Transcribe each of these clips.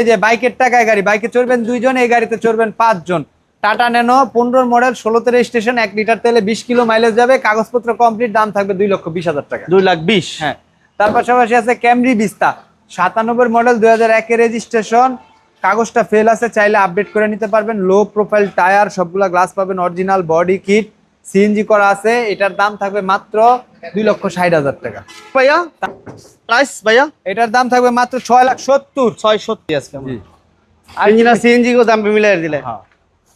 এই যে বাইকের টাকায় গাড়ি, বাইকে চড়বেন 2 জন, এই গাড়িতে চড়বেন 5 জন। টাটা ন্যানো 15 মডেল, 16তে রেজিস্ট্রেশন, 1 লিটার তেলে 20 কিলো মাইলেজ যাবে, কাগজপত্র কমপ্লিট, দাম থাকবে 2,20,000 টাকা। 2,20,000। হ্যাঁ, তার পাশাপাশি আছে ক্যামরি বিস্তা 97 মডেল, 2001 এর রেজিস্ট্রেশন, কাগজটা ফেল আছে, চাইলে আপডেট করে নিতে পারবেন। লো প্রোফাইল টায়ার, সবগুলা গ্লাস পাবেন অরিজিনাল, বডি কিট, সিএনজি করা আছে। এটার দাম থাকবে মাত্র 2,60,000 টাকা। ভাইয়া প্রাইস ভাইয়া এটার দাম থাকবে মাত্র 6,70,000। 670 আজকে জি। আর ইঞ্জিনিয়ার সিএনজি কো দাম মিলাই দিলে। হ্যাঁ,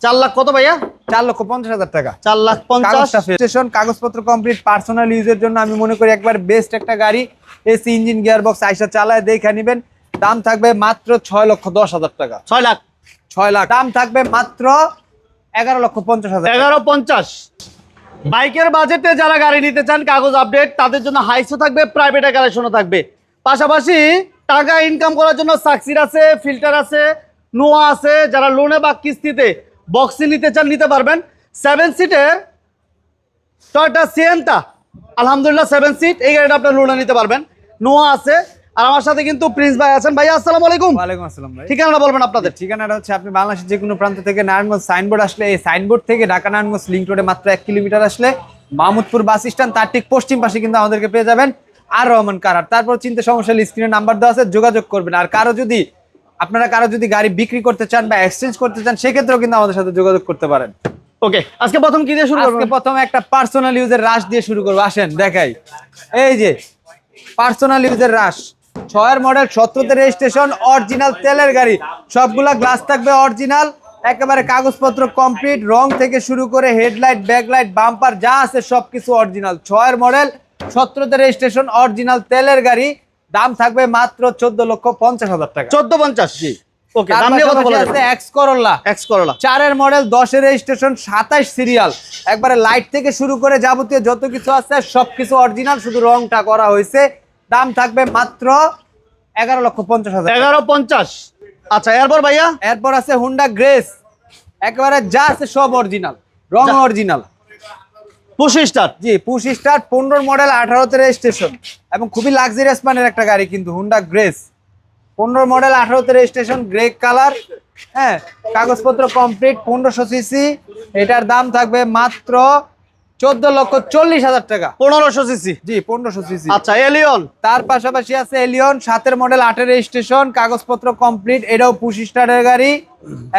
4 লাখ কত ভাইয়া? 4,50,000 টাকা। 4,50,000। স্টেশন, কাগজপত্র কমপ্লিট, পার্সোনাল ইউজের জন্য আমি মনে করি একবার বেস্ট একটা গাড়ি। এসি ইঞ্জিন, গিয়ার বক্স, আইসা চালায় দেখে নেবেন। দাম থাকবে মাত্র 6,10,000 টাকা। 6 লাখ। 6 লাখ। দাম থাকবে মাত্র 11,50,000। 11,50,000। বাইকের বাজেটে যারা গাড়ি নিতে চান, কাগজ আপডেট, তাদের জন্য হাইসও থাকবে, প্রাইভেট কালেকশনও থাকবে। পাশাপাশি টাকা ইনকাম করার জন্য সাকসির আছে, ফিল্টার আছে, নোয়া আছে। যারা লোনে বা কিস্তিতে বক্সি নিতে চান নিতে পারবেন। 7 সিটের টয়োটা সিয়েন্তা, আলহামদুলিল্লাহ 7 সিট, এই গাড়িটা আপনার লোনে নিতে পারবেন। নোয়া আছে। আর আমার সাথে কিন্তু প্রিন্স ভাই আছেন। ভাইয়া আসসালামু আলাইকুম। ওয়ালাইকুম আসসালাম ভাই। ঠিকানাটা বলবেন আপনাদের। ঠিকানাটা হচ্ছে, আপনি বাংলাদেশের যে কোনো প্রান্ত থেকে নারায়ণগঞ্জ সাইনবোর্ড আসলে, এই সাইনবোর্ড থেকে ঢাকা নারায়ণগঞ্জ লিংক রোডে মাত্র 1 কিলোমিটার আসলে মাহমুদপুর বাস স্ট্যান্ড, তার ঠিক পশ্চিম পাশে কিন্তু আমাদেরকে পেয়ে যাবেন। আর রহমান কারার। তারপর চিন্তা সমস্যা স্ক্রিনে নাম্বার দেওয়া আছে, যোগাযোগ করবেন। আর আপনারা কারো যদি গাড়ি বিক্রি করতে চান বা এক্সচেঞ্জ করতে চান, সেক্ষেত্রেও কিন্তু আমাদের সাথে যোগাযোগ করতে পারেন। ওকে, আজকে প্রথম কি দিয়ে শুরু করব? আজকে প্রথমে একটা পার্সোনাল ইউজের রাশ দিয়ে শুরু করবো। আসেন দেখাই। এই যে পার্সোনাল ইউজের রাশ, 6 মডেল, 17তে রেজিস্ট্রেশন, অরিজিনাল তেলের গাড়ি, সবগুলা গ্লাস থাকবে অরিজিনাল, একেবারে কাগজপত্র কমপ্লিট, রং থেকে শুরু করে হেডলাইট, ব্যাকলাইট, বাম্পার যা আছে সবকিছু অরিজিনাল। 6 মডেল, 17তে রেজিস্ট্রেশন, অরিজিনাল তেলের গাড়ি, দাম থাকবে মাত্র 14,50,000 টাকা। 14,50। জি। ওকে, দাম নিয়ে কথা বলা যাবে। X Corolla, 4 model, 10 registration, 27 serial, একবারে লাইট থেকে শুরু করে যাবতীয় যত কিছু আছে সবকিছু অরিজিনাল, শুধু রংটা করা হয়েছে। দাম থাকবে মাত্র 11,50,000। 11,50। আচ্ছা, এরপর ভাইয়া? এরপর আছে হুন্ডা গ্রেস, একেবারে যা আছে সব অরিজিনাল, রং অরিজিনাল। Push start. জি, পুশ স্টার্ট, 15 মডেল, 18তে রেজিস্ট্রেশন, এবং খুবই লাক্সারিয়াস মানের একটা গাড়ি কিন্তু হুন্ডা গ্রেস। 15 মডেল, 18তে রেজিস্ট্রেশন, গ্রে কালার। হ্যাঁ, কাগজপত্র কমপ্লিট, 1500 সিসি। এটার দাম থাকবে মাত্র 14,40,000 টাকা। 1500 সিসি। জি, 1500 সিসি। আচ্ছা, এলিয়ন। তার পাশাপাশি আছে এলিয়ন, 7 মডেল, 8 রেজিস্ট্রেশন, কাগজপত্র কমপ্লিট, এটাও পুশ স্টারের গাড়ি,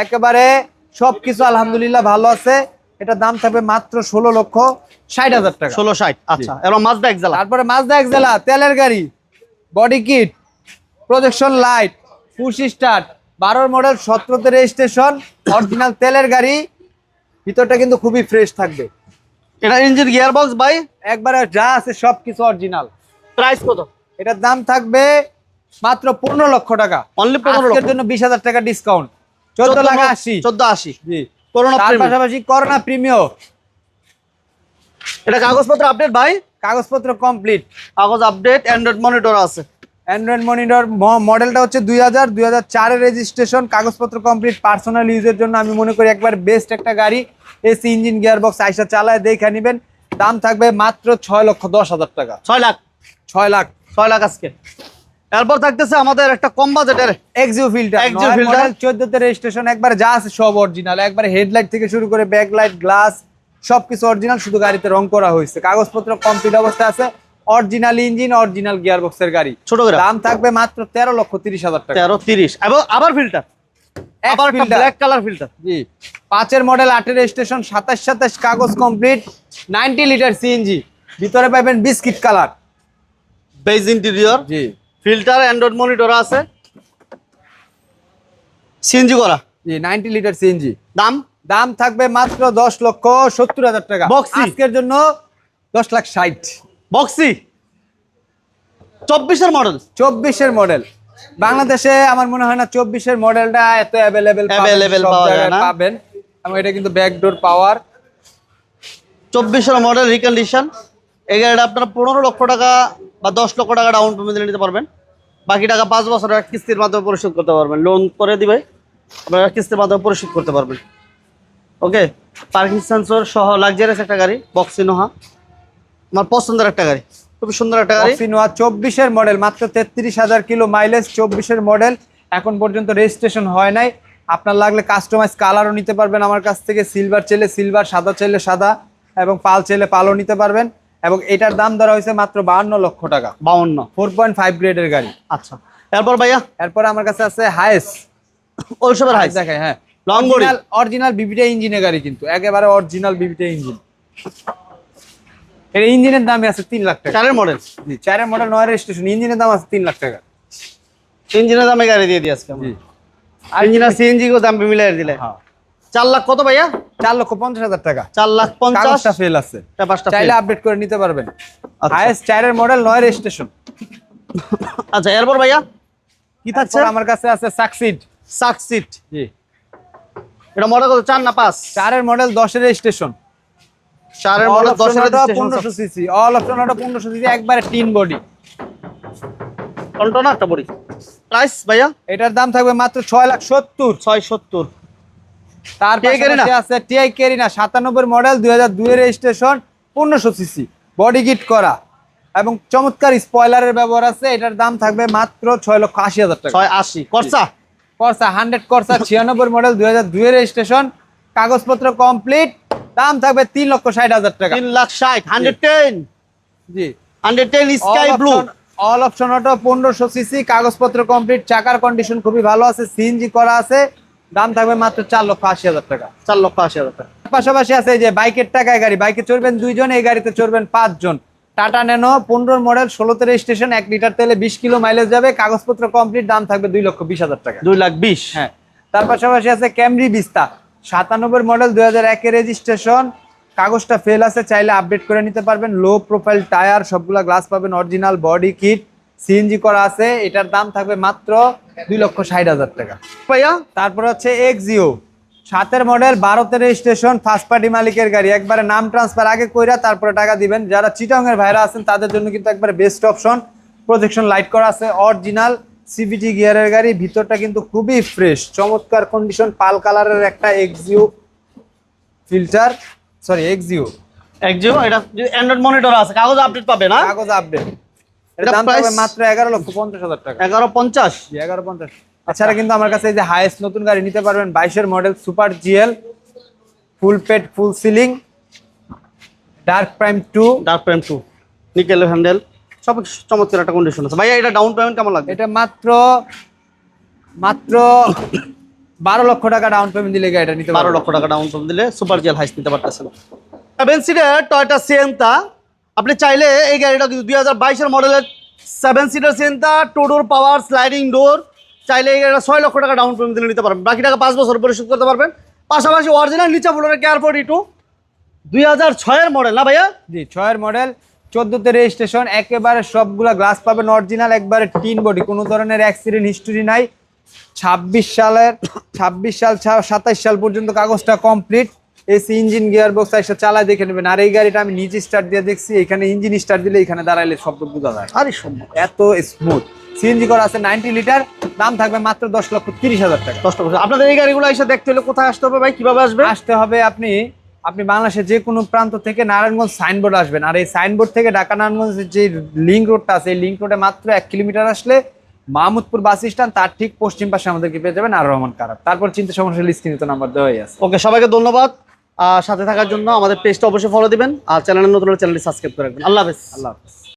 একেবারে সবকিছু আলহামদুলিল্লাহ ভালো আছে। এটা দাম থাকবে মাত্র 16,60,000 টাকা। 1660। আচ্ছা, এবার মাজদা এক্সেলা। তারপরে মাজদা এক্সেলা, তেলের গাড়ি, body kit, projection light, push start, 12 model, 17তে রেজিস্ট্রেশন, অরিজিনাল তেলের গাড়ি, ভিতরটা কিন্তু খুবই ফ্রেশ থাকবে। এটা ইঞ্জিন, গিয়ার বক্স ভাই একবারে যা আছে সবকিছু অরিজিনাল। প্রাইস কত? এটার দাম থাকবে মাত্র 15 লক্ষ টাকা। অনলি 15 লক্ষ। আজকের জন্য 20,000 টাকা ডিসকাউন্ট, 14,80,000। 14,80। জি। করোনা তার প্রিমিয়াম। পাশাপাশি করোনা প্রিমিয়াম, এটা কাগজপত্র আপডেট ভাই? কাগজপত্র কমপ্লিট, কাগজ আপডেট, অ্যান্ড্রয়েড মনিটর আছে। অ্যান্ড্রয়েড মনিটর, মডেলটা হচ্ছে 2004 এর রেজিস্ট্রেশন, কাগজপত্র কমপ্লিট, পার্সোনাল ইউজের জন্য আমি মনে করি একবার বেস্ট একটা গাড়ি। এসি ইঞ্জিন, গিয়ার বক্স, আইসা চালায় দেখে নেবেন। দাম থাকবে মাত্র 6,10,000 টাকা। 6 লাখ। 6 লাখ। 6 লাখ আজকে। এরপর থাকতেছে আমাদের একটা কম বাজেটের এক্সিও ফিল্টার, 14তে রেজিস্ট্রেশন, একবার যা আছে সব অরিজিনাল, একবার হেডলাইট থেকে শুরু করে ব্যাকলাইট, গ্লাস সবকিছু অরিজিনাল, শুধু গাড়িতে রং করা হয়েছে, কাগজপত্র কমপ্লিট অবস্থায় আছে, অরিজিনাল ইঞ্জিন, অরিজিনাল গিয়ার বক্সের গাড়ি। ছোট করে দাম থাকবে মাত্র 13,30,000 টাকা। 13,30। এবং আবার ফিল্টার, আবার একটা ব্ল্যাক কালার ফিল্টার। জি, 5 মডেল, 8 রেজিস্ট্রেশন, 27 কাগজ কমপ্লিট, 90 লিটার সিএনজি, ভিতরে পাবেন বিস্কিট কালার, বেজ ইন্টেরিয়র। জি, ফিল্টার, অ্যান্ড্রয়েড মনিটর আছে, সিএনজি করা। জি, 90 লিটার সিএনজি। দাম থাকবে মাত্র 10,70,000 টাকা। বক্সি আজকের জন্য 10,60,000। বক্সি 24 এর মডেল। 24 মডেল, বাংলাদেশে আমার মনে হয় না 24 মডেলটা এত অ্যাভেলেবেল পাবেন, এবং এটা কিন্তু ব্যাকডোর পাওয়ার। 24 মডেল, রিকন্ডিশন। এই গাড়িটা আপনারা 15 লক্ষ টাকা বা 10 লক্ষ টাকা ডাউন পেমেন্ট দিলে নিতে পারবেন। বাকি টাকা 5 বছরের কিস্তির মাধ্যমে পরিশোধ করতে পারবেন। লোন করে দিবে, আপনারা কিস্তির মাধ্যমে পরিশোধ করতে পারবেন। ওকে, পার্কিং সেন্সর সহ লাক্সারিয়াস একটা গাড়ি, বক্সিনোহা, আমার পছন্দের একটা গাড়ি, খুব সুন্দর একটা গাড়ি। বক্সিনোহা 24 মডেল, মাত্র 33,000 কিলো মাইলেজ, 24 মডেল, এখন পর্যন্ত রেজিস্ট্রেশন হয় নাই। আপনার লাগলে কাস্টমাইজ কালারও নিতে পারবেন আমার কাছ থেকে, সিলভার চাইলে সিলভার, সাদা চাইলে সাদা, এবং পাল চাইলে পালও নিতে পারবেন। এবং এটার দাম ধরা হয়েছে মাত্র 52 লক্ষ টাকা। 52। 4.5 গ্রেডের গাড়ি। আচ্ছা, এরপর ভাইয়া এরপর আমার কাছে আছে হায়েস। ওইসবের হাইস দেখাই, হ্যাঁ, লং বডি, অরিজিনাল বিবিটা ইঞ্জিনের গাড়ি, কিন্তু একেবারে অরিজিনাল বিবিটা ইঞ্জিন। এর ইঞ্জিনের দামই আছে 3 লাখ টাকা। 4 মডেল। জি, 4 মডেল 9 রেজিস্ট্রেশন, ইঞ্জিনের দাম আছে 3 লাখ টাকা। ইঞ্জিনের দামে গাড়ি দিয়ে দিই আজকে। জি, আর ইঞ্জিনের সিএনজি কো দাম মিলাই দিলে। হ্যাঁ, 4 লাখ কত ভাইয়া? 4,50,000 টাকা। 4,50,000। কাগজটা ফেল আছে, এটা পাঁচটা চাইলে fail। আপডেট করে নিতে পারবেন। আচ্ছা। Highest 4 model 9 registration. আচ্ছা, এরপর ভাইয়া কি থাকছে? তারপর আমার কাছে আছে সাকসিড। সাকসিট। জি, এটা মডেল কত? 4 না 5? 4 মডেল 10 রেজিস্ট্রেশন। 4 মডেল 10 এর 1500 CC, all option auto 1500 CC, একবারে টিন বডি। কন্ট্রোল একটা বডি। প্রাইস ভাইয়া? এটার দাম থাকবে মাত্র 6,70,000। 670। তার TI Carina? পাশাপাশি আছে টিআই ক্যারিনা 97 মডেল 2002 এর রেজিস্ট্রেশন, 1500 সিসি, বডি কিট করা এবং চমৎকার স্পয়লারের ব্যবহার আছে। এটার দাম থাকবে মাত্র 6,80,000 টাকা। 680 করসা। করসা 100 করসা 96 মডেল 2002 এর রেজিস্ট্রেশন, কাগজপত্র কমপ্লিট, দাম থাকবে 3,60,000 টাকা। 3,60,000। 110। জি, 110 sky blue. All option auto 1500 CC, কাগজপত্র কমপ্লিট, চাকার কন্ডিশন খুবই ভালো আছে, সিএনজি করা আছে, দাম থাকবে মাত্র 4,80,000 টাকা। 4,80,000 টাকা। পাশাপাশি আছে এই যে বাইকের টাকায় গাড়ি, বাইকে চড়বেন 2 জন, এই গাড়িতে চড়বেন 5 জন। Tata Nano 15 model 16 registration, 1 litre তেলে 20 কিলো মাইলেজ যাবে, কাগজপত্র কমপ্লিট, দাম থাকবে 2,20,000 টাকা। 2,20,000। হ্যাঁ, তার পাশাপাশি আছে ক্যামরি বিস্তা 97 মডেল 2001 এর রেজিস্ট্রেশন, কাগজটা ফেল আছে, চাইলে আপডেট করে নিতে পারবেন। লো প্রোফাইল টায়ার, সবগুলা গ্লাস পাবেন অরিজিনাল, বডি কিট, সিএনজি করা আছে। এটার দাম থাকবে মাত্র 2,60,000 টাকা। ভাইয়া তারপর হচ্ছে Axio 7 model 12 registration, first party মালিকের গাড়ি, একবারে নাম ট্রান্সফার আগে কইরা তারপরে টাকা দিবেন। যারা চিটাং এর ভাইরা আছেন তাদের জন্য কিন্তু একবারে বেস্ট অপশন। প্রজেকশন লাইট করা আছে, অরিজিনাল সিভিটি গিয়ারের গাড়ি, ভিতরটা কিন্তু খুবই ফ্রেশ, চমৎকার কন্ডিশন, পাল কালারের একটা এক্সিও ফিল্টার, সরি এক্সিও একজিও। এটা অ্যান্ড্রয়েড মনিটর আছে, কাগজ আপডেট পাবে না? কাগজ আপডেট। এর এটা দাম price? থাকবে মাত্র 11,50,000 টাকা। 11,50। 11,50। এছাড়া কিন্তু আমার কাছে এই যে হাইয়েস্ট নতুন গাড়ি নিতে পারবেন, 22 model super GL, full paid full ceiling, dark prime 2। Dark prime 2, nickel handle, সব চমৎকার একটা কন্ডিশন আছে। ভাইয়া এটা ডাউন পেমেন্ট কেমন লাগবে? এটা মাত্র 12 লক্ষ টাকা ডাউন পেমেন্ট দিলে গাড়িটা নিতে 12 পারবেন। লক্ষ টাকা ডাউন পেমেন্ট দিলে সুপার জেল হাইস নিতে পারতেছেন। 7 সিটার টয়োটা সিয়েন্তা, আপনি চাইলে এই গাড়িটা কিন্তু 2022 এর মডেলের 7 সিটার সিয়েন্তা, 2 ডোর পাওয়ার স্লাইডিং ডোর, চাইলে এই গাড়িটা 6 লক্ষ টাকা ডাউন পেমেন্ট দিলে নিতে পারবেন, বাকি টাকা 5 বছর পরিশোধ করতে পারবেন। পাশাপাশি অরিজিনাল নিচে ফ্লোরের কেয়ার 42 2006 এর মডেল না ভাইয়া? জি, 6 মডেল 14 রেজিস্ট্রেশন, একেবারে সবগুলা গ্লাস পাবেন অরিজিনাল, একবারে টিন বডি, কোনো ধরনের অ্যাক্সিডেন্ট হিস্টোরি নাই। 26 সাল 27 সাল পর্যন্ত কাগজটা complete. AC engine gear box এসে চালায় দেখে নেবেন। আর এই গাড়িটা আমি নিজে স্টার্ট দিয়ে দেখছি, এখানে ইঞ্জিন স্টার্ট দিলে এখানে দাঁড়াইলে শব্দ বোঝা যায়, আরে সম্ভব। এত স্মুথ। সিএনজি করা আছে 90 লিটার, দাম থাকবে মাত্র 10,30,000 টাকা। 10 টাকা। আপনাদের এই গাড়িগুলো এসে দেখতে হলে কোথায় আসতে হবে ভাই, কিভাবে আসবে? আসতে হবে আপনি বাংলাদেশের যে কোনো প্রান্ত থেকে নারায়ণগঞ্জ সাইনবোর্ড আসবেন, আর এই সাইনবোর্ড থেকে ঢাকা নারায়ণগঞ্জের যে লিঙ্ক রোডটা আছে, এই লিঙ্ক রোডে মাত্র 1 কিলোমিটার আসলে মাহমুদপুর বাস স্ট্যান্ড, তার ঠিক পশ্চিম পাশে আমাদেরকে পেয়ে যাবেন আর রহমান কারার। তারপর চিন্তা সমস্যা স্ক্রিনে তো নাম্বার দেওয়াই আছে। ওকে, সবাইকে ধন্যবাদ সাথে থাকার জন্য। আমাদের পেজটা অবশ্যই ফলো দিবেন, আর চ্যানেলের নতুন চ্যানেলটি সাবস্ক্রাইব করে রাখবেন। আল্লাহ হাফেজ। আল্লাহ হাফেজ।